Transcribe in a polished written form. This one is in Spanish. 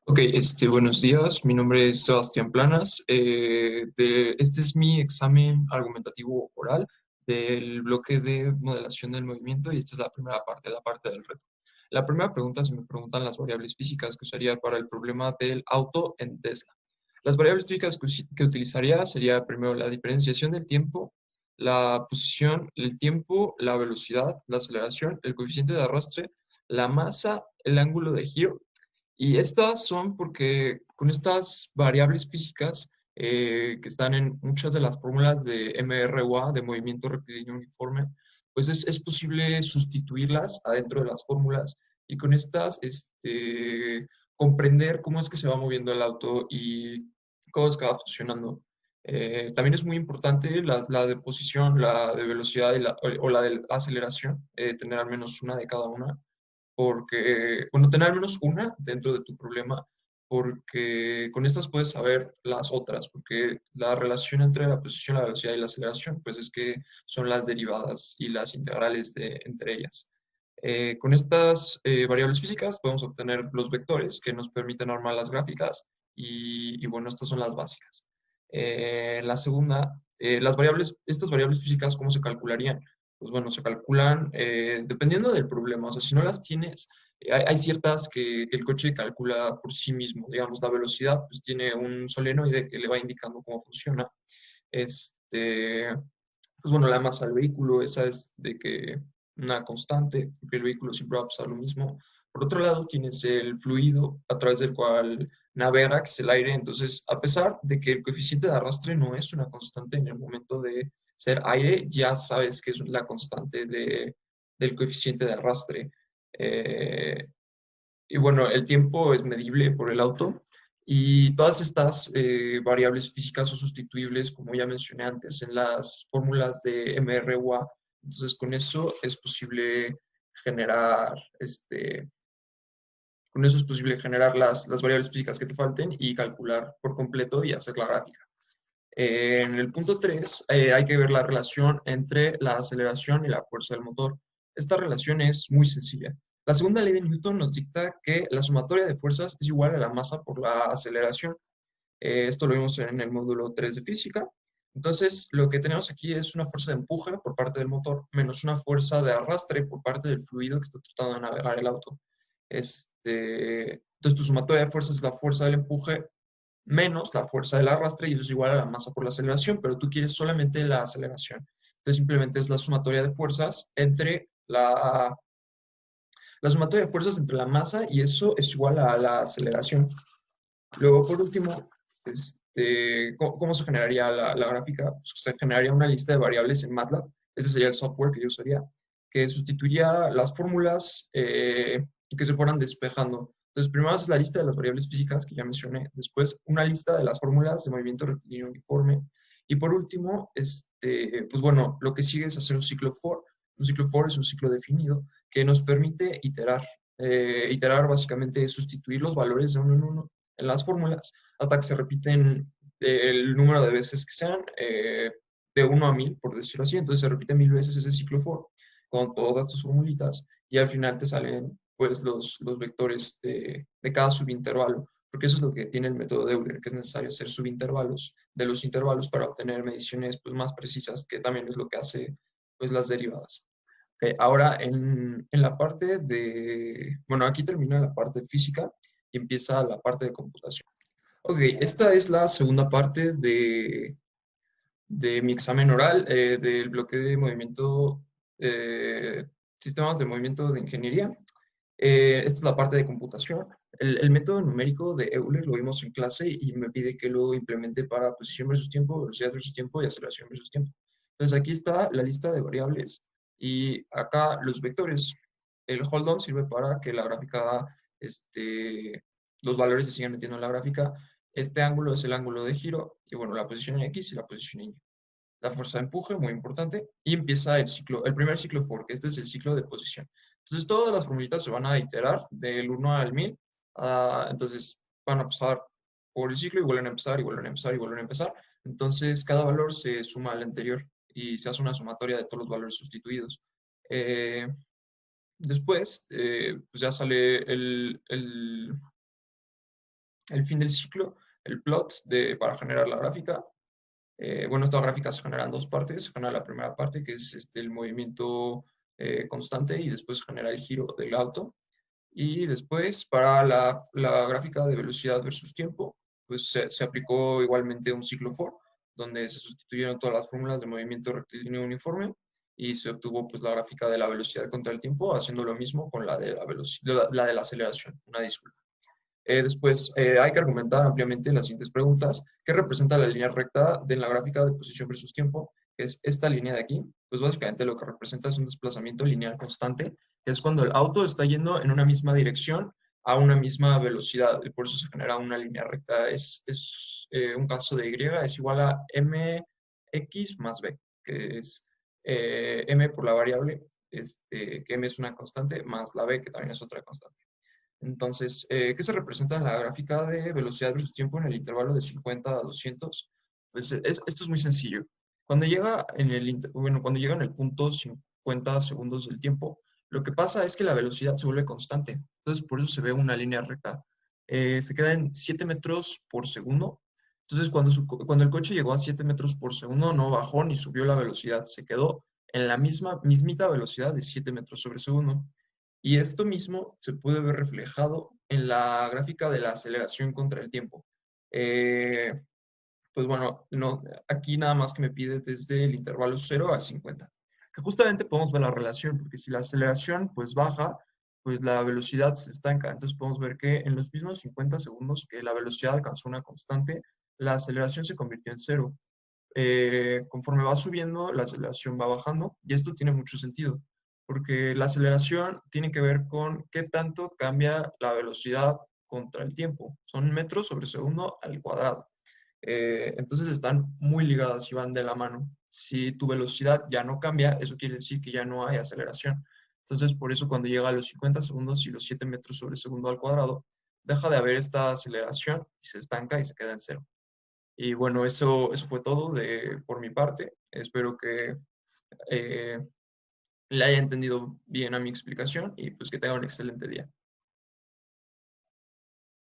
Ok, buenos días. Mi nombre es Sebastián Planas. Este es mi examen argumentativo oral del bloque de modelación del movimiento y esta es la primera parte, la parte del reto. La primera pregunta se me preguntan las variables físicas que usaría para el problema del auto en Tesla. Las variables físicas que utilizaría sería primero la diferenciación del tiempo, la posición, el tiempo, la velocidad, la aceleración, el coeficiente de arrastre, la masa, el ángulo de giro y estas son porque con estas variables físicas que están en muchas de las fórmulas de MRUA, de movimiento rectilíneo uniforme, pues es posible sustituirlas adentro de las fórmulas y con estas comprender cómo es que se va moviendo el auto y cómo es que va funcionando. También es muy importante la de posición, la de velocidad o la de aceleración, tener al menos una de cada una porque, bueno, tener al menos una dentro de tu problema, porque con estas puedes saber las otras, porque la relación entre la posición, la velocidad y la aceleración, pues es que son las derivadas y las integrales entre ellas. Con estas variables físicas podemos obtener los vectores que nos permiten armar las gráficas y bueno, estas son las básicas. La segunda, estas variables físicas, ¿cómo se calcularían? Pues bueno, se calculan dependiendo del problema. O sea, si no las tienes, hay ciertas que el coche calcula por sí mismo. Digamos, la velocidad, pues tiene un solenoide que le va indicando cómo funciona. Este, pues bueno, la masa del vehículo, esa es de que una constante, porque el vehículo siempre va a pasar lo mismo. Por otro lado, tienes el fluido a través del cual navega, que es el aire. Entonces, a pesar de que el coeficiente de arrastre no es una constante en el momento de ser aire, ya sabes que es la constante del coeficiente de arrastre. Eh, y bueno, el tiempo es medible por el auto y todas estas variables físicas son sustituibles, como ya mencioné antes, en las fórmulas de MRUA. Entonces, con eso es posible generar, con eso es posible generar las variables físicas que te falten y calcular por completo y hacer la gráfica. En el punto 3 hay que ver la relación entre la aceleración y la fuerza del motor. Esta relación es muy sencilla. La segunda ley de Newton nos dicta que la sumatoria de fuerzas es igual a la masa por la aceleración. Esto lo vimos en el módulo 3 de física. Entonces, lo que tenemos aquí es una fuerza de empuje por parte del motor menos una fuerza de arrastre por parte del fluido que está tratando de navegar el auto. Entonces, tu sumatoria de fuerzas es la fuerza del empuje menos la fuerza del arrastre y eso es igual a la masa por la aceleración, pero tú quieres solamente la aceleración. Entonces simplemente es la sumatoria de fuerzas entre la sumatoria de fuerzas entre la masa y eso es igual a la aceleración. Luego, por último, ¿cómo se generaría la gráfica? Pues se generaría una lista de variables en MATLAB. Ese sería el software que yo usaría, que sustituiría las fórmulas que se fueran despejando. Entonces, primero haces la lista de las variables físicas que ya mencioné, después una lista de las fórmulas de movimiento rectilíneo uniforme, y por último, pues bueno, lo que sigue es hacer un ciclo for. Un ciclo for es un ciclo definido que nos permite iterar. Iterar básicamente es sustituir los valores de uno en uno en las fórmulas hasta que se repiten el número de veces que sean, de 1 a 1000, por decirlo así. Entonces se repite 1000 veces ese ciclo for con todas tus formulitas y al final te salen pues los vectores de cada subintervalo, porque eso es lo que tiene el método de Euler, que es necesario hacer subintervalos de los intervalos para obtener mediciones pues, más precisas, que también es lo que hace pues, las derivadas. Okay, ahora en la parte de, bueno, aquí termina la parte física y empieza la parte de computación. Ok, esta es la segunda parte de mi examen oral del bloque de movimiento, sistemas de movimiento de ingeniería. Esta es la parte de computación. El método numérico de Euler lo vimos en clase y me pide que lo implemente para posición versus tiempo, velocidad versus tiempo y aceleración versus tiempo. Entonces aquí está la lista de variables y acá los vectores. El hold on sirve para que la gráfica, los valores se sigan metiendo en la gráfica. Este ángulo es el ángulo de giro y bueno, la posición en X y la posición en Y. La fuerza de empuje, muy importante, y empieza el ciclo, el primer ciclo for, que este es el ciclo de posición. Entonces, todas las formulitas se van a iterar del 1 al 1000, entonces van a pasar por el ciclo y vuelven a empezar, y vuelven a empezar, y vuelven a empezar. Entonces, cada valor se suma al anterior y se hace una sumatoria de todos los valores sustituidos. Eh, Después, pues ya sale el fin del ciclo, el plot para generar la gráfica. Bueno, esta gráfica se genera en dos partes. Se genera la primera parte, que es el movimiento constante, y después genera el giro del auto. Y después, para la gráfica de velocidad versus tiempo, pues se aplicó igualmente un ciclo for, donde se sustituyeron todas las fórmulas de movimiento rectilíneo uniforme y se obtuvo pues la gráfica de la velocidad contra el tiempo, haciendo lo mismo con la de la velocidad, la de la aceleración. Una disculpa. Después, hay que argumentar ampliamente las siguientes preguntas. ¿Qué representa la línea recta de la gráfica de posición versus tiempo? Que es esta línea de aquí. Pues básicamente lo que representa es un desplazamiento lineal constante, que es cuando el auto está yendo en una misma dirección a una misma velocidad, y por eso se genera una línea recta. Es un caso de Y es igual a mx más b, que es m por la variable, que m es una constante, más la b, que también es otra constante. Entonces, ¿qué se representa en la gráfica de velocidad versus tiempo en el intervalo de 50 a 200? Pues esto es muy sencillo. Cuando llega en el punto 50 segundos del tiempo, lo que pasa es que la velocidad se vuelve constante. Entonces, por eso se ve una línea recta. Se queda en 7 metros por segundo. Entonces, cuando el coche llegó a 7 metros por segundo, no bajó ni subió la velocidad. Se quedó en la mismita velocidad de 7 metros sobre segundo. Y esto mismo se puede ver reflejado en la gráfica de la aceleración contra el tiempo. Eh, pues bueno, no, aquí nada más que me pide desde el intervalo 0 a 50. Que justamente podemos ver la relación, porque si la aceleración pues baja, pues la velocidad se estanca. Entonces podemos ver que en los mismos 50 segundos que la velocidad alcanzó una constante, la aceleración se convirtió en cero. Conforme va subiendo, la aceleración va bajando, y esto tiene mucho sentido, porque la aceleración tiene que ver con qué tanto cambia la velocidad contra el tiempo. Son metros sobre segundo al cuadrado. Entonces están muy ligadas y van de la mano. Si tu velocidad ya no cambia, eso quiere decir que ya no hay aceleración. Entonces, por eso cuando llega a los 50 segundos y los 7 metros sobre segundo al cuadrado, deja de haber esta aceleración y se estanca y se queda en cero. Y bueno, eso fue todo por mi parte. Espero que eh, le haya entendido bien a mi explicación y pues que tenga un excelente día.